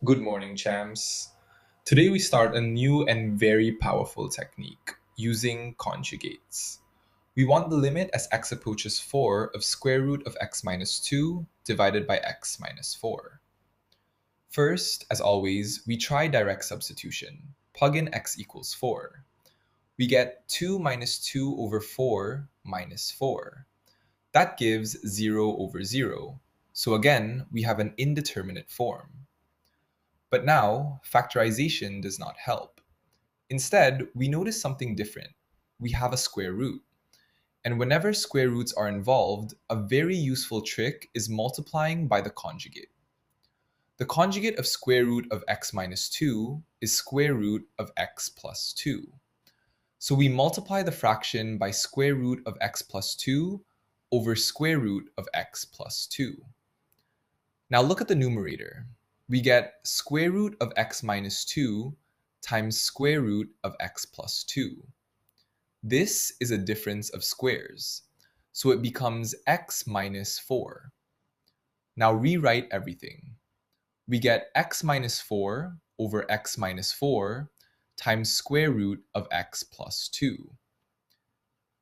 Good morning, champs. Today we start a new and very powerful technique using conjugates. We want the limit as x approaches 4 of square root of x minus 2 divided by x minus 4. First, as always, we try direct substitution. Plug in x equals 4. We get 2 minus 2 over 4 minus 4. That gives 0 over 0. So again, we have an indeterminate form. But now, factorization does not help. Instead, we notice something different. We have a square root. And whenever square roots are involved, a very useful trick is multiplying by the conjugate. The conjugate of square root of x minus 2 is square root of x plus 2. So we multiply the fraction by square root of x plus 2 over square root of x plus 2. Now look at the numerator. We get square root of x minus 2 times square root of x plus 2. This is a difference of squares, so it becomes x minus 4. Now rewrite everything. We get x minus 4 over x minus 4 times square root of x plus 2.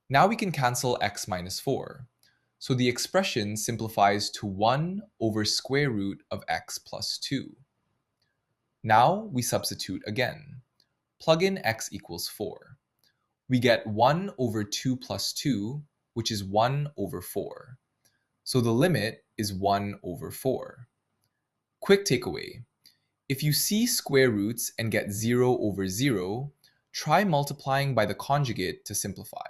Now we can cancel x minus 4. So the expression simplifies to 1 over square root of x plus 2. Now we substitute again. Plug in x equals 4. We get 1 over 2 plus 2, which is 1 over 4. So the limit is 1 over 4. Quick takeaway. If you see square roots and get 0 over 0, try multiplying by the conjugate to simplify.